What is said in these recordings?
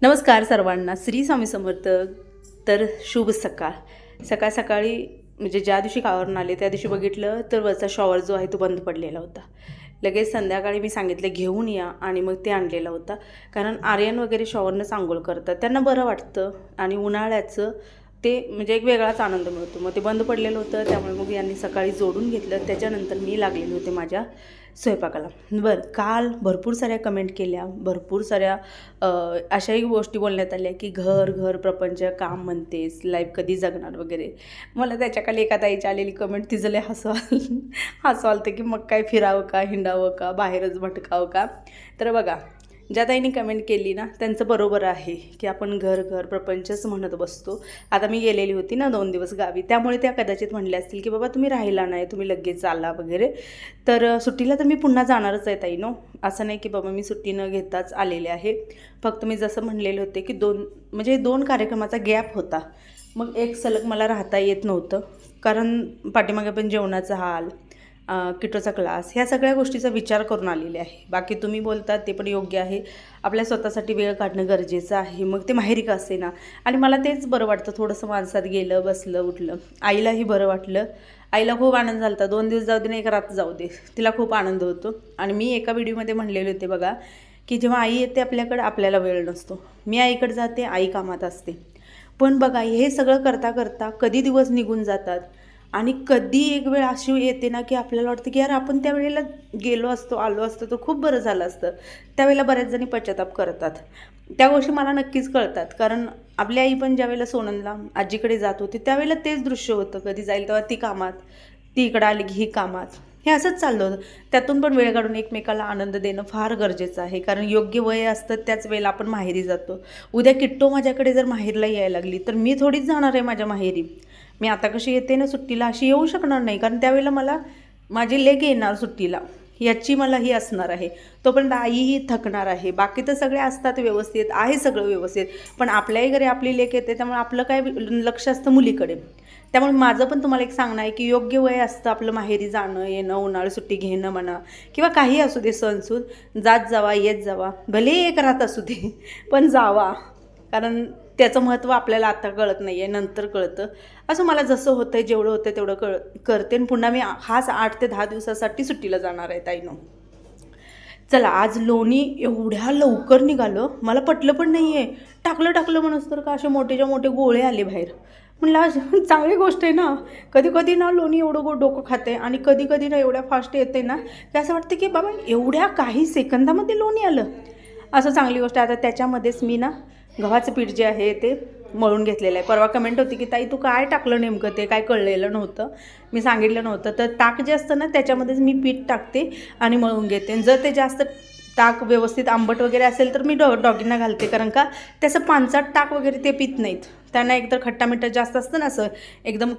नमस्कार सर्वांना, श्री स्वामी समर्थ. तर शुभ सकाळ. सकाळी म्हणजे ज्या दिवशी गावावरून आले त्या दिवशी बघितलं तर वरचा शॉवर जो आहे तो बंद पडलेला होता. लगेच संध्याकाळी मी सांगितलं घेऊन या आणि मग ते आणलेला होता. कारण आर्यन वगैरे शॉवरनंच आंघोळ करतात, त्यांना बरं वाटतं आणि उन्हाळ्याचं ते म्हणजे एक वेगळाच आनंद मिळतो. मग ते बंद पडलेलं होतं, त्यामुळे मग यांनी सकाळी जोडून घेतलं. त्याच्यानंतर मी लागलेले होते माझ्या स्वयंपाकाला. बरं, काल भरपूर साऱ्या कमेंट केल्या, भरपूर साऱ्या अशाही गोष्टी बोलण्यात आल्या की घर प्रपंच काम म्हणतेस, लाईफ कधी जगणार वगैरे. मला त्याच्याखाली एका ताईची आलेली कमेंट तिचं लय हसू आलं की मग काय फिरावं का, हिंडावं का, बाहेरच भटकावं का. तर बघा, ज्या ताईंनी कमेंट केली ना त्यांचं बरोबर आहे की आपण घर प्रपंचच म्हणत बसतो. आता मी गेलेली होती ना 2 दिवस गावी, त्यामुळे त्या कदाचित म्हणल्या असतील की बाबा तुम्ही राहिला नाही, तुम्ही लगेच आला वगैरे. तर सुट्टीला तर मी पुन्हा जाणारच आहे ताई नो, असं नाही की बाबा मी सुट्टी न घेताच आलेले आहे. फक्त मी जसं म्हणलेले होते की दोन कार्यक्रमाचा गॅप होता, मग एक सलग मला राहता येत नव्हतं. कारण पाठीमागे पण जेवणाचा हाल, किटोचा क्लास, ह्या सगळ्या गोष्टीचा विचार करून आलेले आहे. बाकी तुम्ही बोलतात ते पण योग्य आहे, आपल्या स्वतःसाठी वेळ काढणं गरजेचं आहे. मग ते माहेरी का असे ना. आणि मला तेच बरं वाटतं, थोडंसं माणसात गेलं, बसलं, उठलं. आईलाही बरं वाटलं, आईला खूप आनंद झाला. 2 दिवस जाऊ दे ना, 1 रात्र जाऊ दे, तिला खूप आनंद होतो. आणि मी एका व्हिडिओमध्ये म्हणलेले होते बघा की जेव्हा आई येते आपल्याकडं आपल्याला वेळ नसतो. मी आईकडे जाते, आई कामात असते. पण बघा, हे सगळं करता करता कधी दिवस निघून जातात आणि कधी एक वेळ अशी येते ना की आपल्याला वाटतं की यार आपण त्या वेळेला गेलो असतो, आलो असतो तर खूप बरं झालं असतं. त्यावेळेला बऱ्याच जणी पश्चाताप करतात. त्या गोष्टी मला नक्कीच कळतात, कारण आपली आई पण ज्यावेळेला सोनंदला आजीकडे जात होती त्यावेळेला तेच दृश्य होतं. कधी जाईल तेव्हा ती कामात, ती इकडं आली की ही कामात, हे असंच चाललं होतं. त्यातून पण वेळ काढून एकमेकाला आनंद देणं फार गरजेचं आहे. कारण योग्य वय असतं त्याच वेळेला आपण माहेरी जातो. उद्या किट्टो माझ्याकडे जर माहेरला यायला लागली तर मी थोडीच जाणार आहे माझ्या माहेरी. मी आता कशी येते ना सुट्टीला अशी येऊ शकणार नाही, कारण त्यावेळेला मला माझी लेक येणार सुट्टीला, याची मला ही असणार आहे. तोपर्यंत आईही थकणार आहे. बाकी तर सगळे असतात व्यवस्थित, आहे सगळं व्यवस्थित, पण आपल्याही घरी आपली लेक येते, त्यामुळे आपलं काय लक्ष असतं मुलीकडे. त्यामुळे माझं पण तुम्हाला एक सांगणं आहे की योग्य वय असतं आपलं माहेरी जाणं येणं, उन्हाळी सुट्टी घेणं म्हणा किंवा काही असू दे, सणसूद, जात जावा येत जावा, भले एक रात असू दे पण जावा. कारण त्याचं महत्त्व आपल्याला आता कळत नाही आहे, नंतर कळतं. असं मला जसं होतं आहे, जेवढं होतं तेवढं करते. आणि पुन्हा मी खास 8 ते 10 दिवसासाठी सुट्टीला जाणार आहे ताईनं. चला, आज लोणी एवढ्या लवकर निघालं, मला पटलं पण नाही आहे. टाकलं म्हणून तर का असे मोठेच्या मोठे गोळे आले बाहेर. म्हणलं आज चांगली गोष्ट आहे ना. कधी ना लोणी एवढं डोकं खाते आणि कधी ना एवढ्या फास्ट येते ना की असं वाटतं की बाबा एवढ्या काही सेकंदामध्ये लोणी आलं. असं चांगली गोष्ट आहे. आता त्याच्यामध्येच मी ना गव्हाचं पीठ जे आहे ते मळून घेतलेलं आहे. परवा कमेंट होती की ताई तू काय टाकलं नेमकं, ते काय कळलेलं नव्हतं, मी सांगितलं नव्हतं. तर ताक जे असतं ना त्याच्यामध्येच मी पीठ टाकते आणि मळून घेते. जर ते जास्त ताक व्यवस्थित आंबट वगैरे असेल तर मी डॉगींना घालते, कारण का त्याचं पांचट ताक वगैरे ते पित नाहीत. त्यांना एकतर खट्टा मिठा जास्त असतं ना, असं एकदम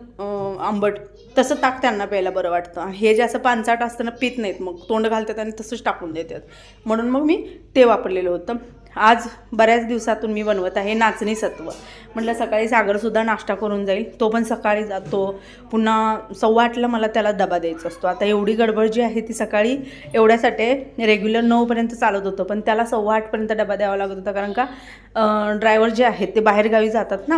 आंबट, तसं ताक त्यांना प्यायला बरं वाटतं. हे जे असं पांचट असतं ना पित नाहीत, मग तोंड घालतात आणि तसंच टाकून देतात. म्हणून मग मी ते वापरलेलं होतं. आज बऱ्याच दिवसातून मी बनवत आहे नाचणी सत्व. म्हटलं सकाळी सागरसुद्धा नाश्ता करून जाईल, तो पण सकाळी जातो. पुन्हा 8:15ला मला त्याला डबा द्यायचा असतो. आता एवढी गडबड जी आहे ती सकाळी एवढ्यासाठी रेग्युलर 9पर्यंत चालत होतं, पण त्याला 8:15पर्यंत डबा द्यावा लागत होता. कारण का ड्रायव्हर जे आहेत ते बाहेरगावी जातात ना,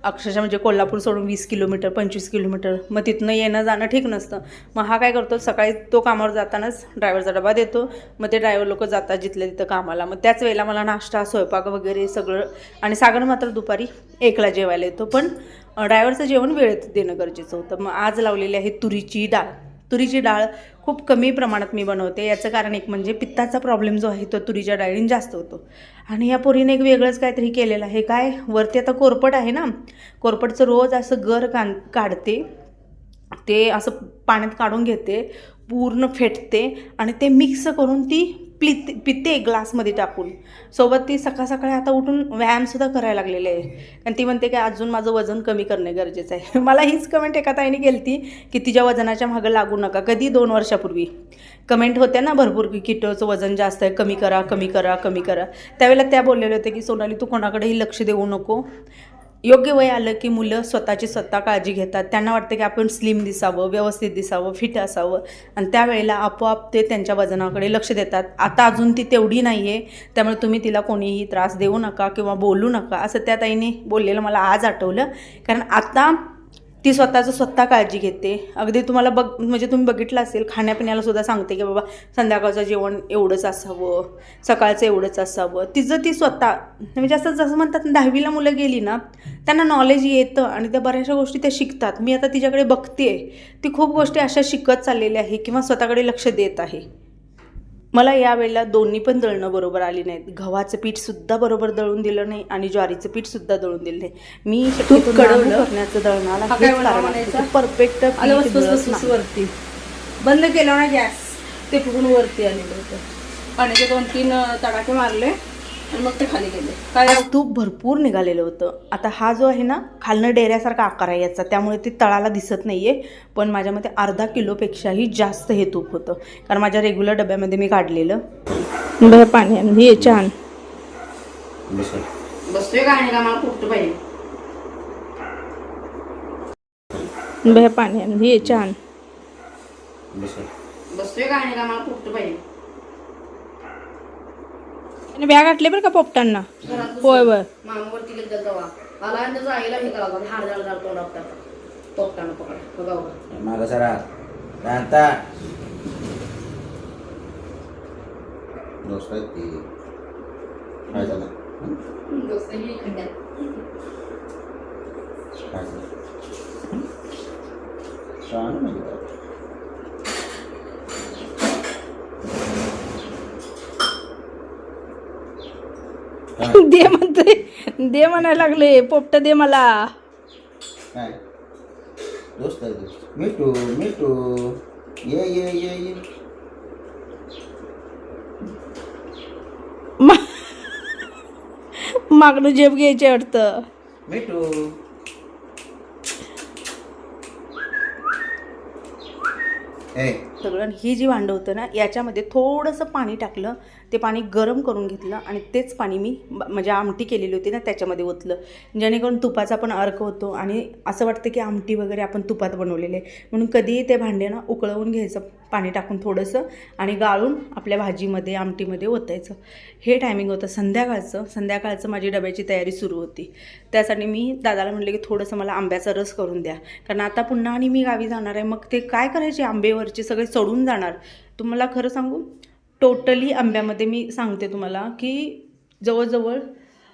अक्षरशः म्हणजे कोल्हापूर सोडून 20 किलोमीटर 25 किलोमीटर, मग तिथनं येणं जाणं ठीक नसतं. मग हा काय करतो, सकाळी तो कामावर जातानाच ड्रायव्हरचा डबा देतो. मग ते ड्रायव्हर लोक जातात जिथल्या तिथं कामाला. मग त्याच वेळेला मला नाश्ता स्वयंपाक वगैरे सगळं. आणि सागर मात्र दुपारी 1ला जेवायला येतो. पण ड्रायव्हरचं जेवण वेळेत देणं गरजेचं होतं. मग आज लावलेली आहे तुरीची डाळ. तुरीची डाळ खूप कमी प्रमाणात मी बनवते. याचं कारण एक म्हणजे पित्ताचा प्रॉब्लेम जो आहे तो तुरीच्या डाळीने जास्त होतो. आणि या पोरीने एक वेगळंच काहीतरी केलेलं आहे. काय, वरती आता कोरपड आहे ना, कोरपडचं रोज असं गर काढते, ते असं पाण्यात काढून घेते, पूर्ण फेटते आणि ते मिक्स करून ती पिते ग्लासमध्ये टाकून. सोबत ती सकाळी आता उठून व्यायामसुद्धा करायला लागलेले आहे. आणि ती म्हणते की अजून माझं वजन कमी करणे गरजेचं आहे. मला हीच कमेंट एका ताईने केली ती की तिच्या वजनाच्या मागं लागू नका. कधी 2 वर्षापूर्वी कमेंट होत्या ना भरपूर की किटोचं वजन जास्त आहे, कमी करा. त्यावेळेला त्या बोललेल्या होत्या की सोनाली तू कोणाकडेही लक्ष देऊ नको, योग्य वय आलं की मुलं स्वतःची स्वतः काळजी घेतात. त्यांना वाटतं की आपण स्लिम दिसावं, व्यवस्थित दिसावं, फिट असावं आणि त्यावेळेला आपोआप ते त्यांच्या वजनाकडे लक्ष देतात. आता अजून ती तेवढी नाही आहे, त्यामुळे तुम्ही तिला कोणीही त्रास देऊ नका किंवा बोलू नका, असं त्या ताईने बोललेलं मला आज आठवलं. कारण आता ती स्वतः काळजी घेते. अगदी तुम्हाला म्हणजे तुम्ही बघितलं असेल, खाण्यापिण्याला सुद्धा सांगते की बाबा संध्याकाळचं जेवण एवढंच असावं, सकाळचं एवढंच असावं. तिचं ती स्वतः म्हणजे असं जसं म्हणतात 10वीला मुलं गेली ना, त्यांना नॉलेज येतं आणि त्या बऱ्याचशा गोष्टी त्या शिकतात. मी आता तिच्याकडे बघते, ती खूप गोष्टी अशा शिकत चाललेल्या आहे किंवा स्वतःकडे लक्ष देत आहे. मला यावेळेला दोन्ही पण दळणं बरोबर आली नाहीत. गव्हाचं पीठसुद्धा बरोबर दळून दिलं नाही आणि ज्वारीचं पीठसुद्धा दळून दिलं नाही. मी शक्यतो कडवलं करण्याचं दळणाला परफेक्ट वरती बंद केलं ना गॅस, ते फुगून वरती आलेलं होतं. पाण्याचे 2-3 तडाखे मारले आणि मग ते खाली गेले. काय तूप भरपूर निघालेलं होतं. आता हा जो आहे ना, खालनं डेऱ्यासारखा आकार आहे याचा, त्यामुळे ते तळाला दिसत नाही आहे. पण माझ्या मते अर्धा किलोपेक्षाही जास्त हे तूप होतं, कारण माझ्या रेग्युलर डब्यामध्ये मी काढलेलं. पाणी हे छान बसतोय का आणि का मला कुठं पाहिजे पाणी हे छान बसतोय का आणि का मला कुठं पाहिजे. बॅग घातले बरं का पोपटांना. होय होय मामावरती गेलं तेव्हा आला आणि त्याचा आईला हे करावं हार झाला तोंडावर पोपटानं पकड बघा मागं सरा राहता दोस्त ती काय झालं दोस्त ही खड्ड्यात काय झालं छान नाही दे म्हणते, दे म्हणायला लागले पोपट दे मला. काय दोस्त आहे दोस्त मिठू मिठू ये ये ये ये मागणं जेब घ्यायचे वाटतं. मिठू सगळं ही जी भांडं होतं ना, याच्यामध्ये थोडंसं पाणी टाकलं, ते पाणी गरम करून घेतलं आणि तेच पाणी मी म्हणजे आमटी केलेली होती ना त्याच्यामध्ये ओतलं, जेणेकरून तुपाचा पण अर्क होतो आणि असं वाटतं की आमटी वगैरे आपण तुपात बनवलेले आहे. म्हणून कधीही ते भांडे ना उकळवून घ्यायचं पाणी टाकून थोडंसं आणि गाळून आपल्या भाजीमध्ये आमटीमध्ये ओतायचं. हे टायमिंग होतं संध्याकाळचं माझी डब्याची तयारी सुरू होती. त्यासाठी मी दादाला म्हटलं की थोडंसं मला आंब्याचा रस करून द्या, कारण आता पुन्हा आणि मी गावी जाणार आहे. मग ते काय करायचे, आंबेवरचे सगळे सडून जाणार. तुम्हाला खरं सांगू, टोटली आंब्यामध्ये मी सांगते तुम्हाला की जवळजवळ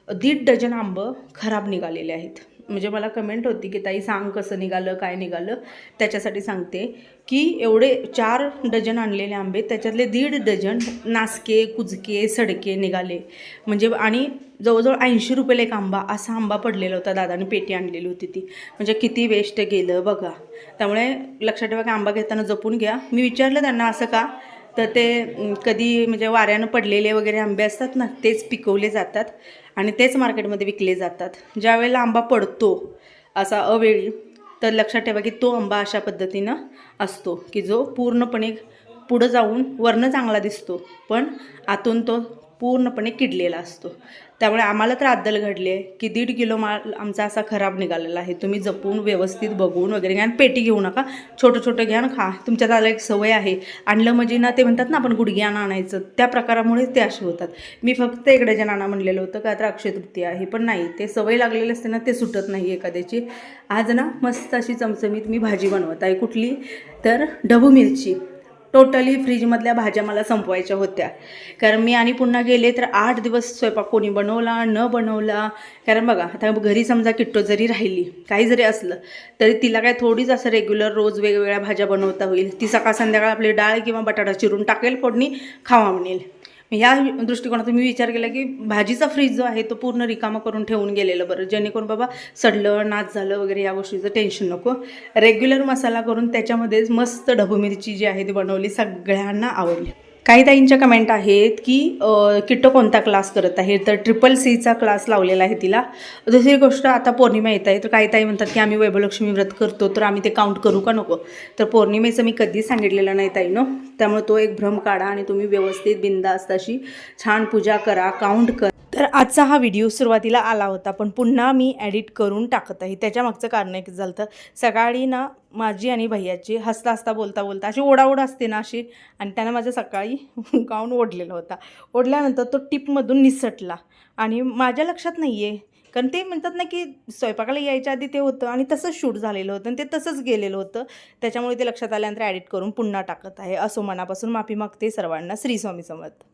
1.5 डझन आंबं खराब निघालेले आहेत. म्हणजे मला कमेंट होती की ताई सांग कसं निघालं, काय निघालं. त्याच्यासाठी सांगते की एवढे 4 डझन आणलेले आंबे, त्याच्यातले 1.5 डझन नासके, कुजके, सडके निघाले. म्हणजे आणि जवळजवळ 80 रुपयाला एक आंबा, असा आंबा पडलेला होता. दादाने पेटी आणलेली होती ती. म्हणजे किती वेस्ट गेलं बघा. त्यामुळे लक्षात ठेवा की आंबा घेताना जपून घ्या. मी विचारलं त्यांना असं का, तर ते कधी म्हणजे वाऱ्यानं पडलेले वगैरे आंबे असतात ना, तेच पिकवले जातात आणि तेच मार्केटमध्ये विकले जातात. ज्या वेळेला आंबा पडतो असा अवेळी, तर लक्षात ठेवा की तो आंबा अशा पद्धतीनं असतो की जो पूर्णपणे पुढं जाऊन वरनं चांगला दिसतो, पण आतून तो पूर्णपणे किडलेला असतो. त्यामुळे आम्हाला तर अद्दल घडली आहे की 1.5 किलो माल आमचा असा खराब निघालेला आहे. तुम्ही जपून व्यवस्थित बघून वगैरे घ्या. पेटी घेऊ नका, छोटं घ्या आणि खा. तुमच्या दादाला एक सवय आहे, आणलं म्हणजे ना ते म्हणतात ना आपण गुडघ्यानं आणायचं, त्या प्रकारामुळे ते असे होतात. मी फक्त 1 डझन आणा म्हणलेलं होतं का तर अक्षय तृतीया आहे, पण नाही, ते सवय लागलेली असते ना, ते सुटत नाही एखाद्याची. आज ना मस्त अशी चमचमीत मी भाजी बनवत आहे. कुठली तर ढबू मिरची. टोटली फ्रीजमधल्या भाज्या मला संपवायच्या होत्या, कारण मी आणि पुन्हा गेले तर 8 दिवस स्वयंपाक कोणी बनवला न बनवला. कारण बघा आता घरी समजा किट्टो जरी राहिली, काही जरी असलं तरी तिला काय थोडीच असं रेग्युलर रोज वेगवेगळ्या भाज्या बनवता होईल. ती सकाळ संध्याकाळ आपली डाळ किंवा बटाटा चिरून टाकेल, फोडणी खावा म्हणेल. ह्या दृष्टिकोनातून मी विचार केला की भाजीचा फ्रीज जो आहे तो पूर्ण रिकामा करून ठेवून गेलेलं बरं, जेणेकरून बाबा सडलं नाच झालं वगैरे या गोष्टीचं टेन्शन नको. रेग्युलर मसाला करून त्याच्यामध्येच मस्त ढबू मिरची जी आहे ती बनवली, सगळ्यांना आवडली. काही ताईंच्या कमेंट आहेत की किट्टो कोणता क्लास करत आहे, तर CCCचा क्लास लावलेला आहे तिला. दुसरी गोष्ट, आता पौर्णिमा येत आहे, तर काही ताई म्हणतात की आम्ही वैभवलक्ष्मी व्रत करतो, तर आम्ही ते काउंट करू का नको. तर पौर्णिमेचं मी कधीच सांगितलेलं नाही ताईनो, त्यामुळे तो एक भ्रम काढा आणि तुम्ही व्यवस्थित बिनधास्त अशी छान पूजा करा, काउंट करा. तर आजचा हा व्हिडिओ सुरुवातीला आला होता पण पुन्हा मी एडिट करून टाकत आहे. त्याच्या मागचं कारण एक झालं तर सकाळी ना माझी आणि भैयाची हसता हसता बोलता बोलता अशी ओढाओढ असते ना अशी, आणि त्यानं माझं सकाळी गाऊन ओढलेला होता. ओढल्यानंतर तो टिपमधून निसटला आणि माझ्या लक्षात नाही आहे, कारण ते म्हणतात ना की स्वयंपाकाला यायच्या आधी ते होतं आणि तसंच शूट झालेलं होतं आणि ते तसंच गेलेलं होतं. त्याच्यामुळे ते लक्षात आल्यानंतर एडिट करून पुन्हा टाकत आहे. असो, मनापासून माफी मागते सर्वांना. श्री स्वामी समर्थ.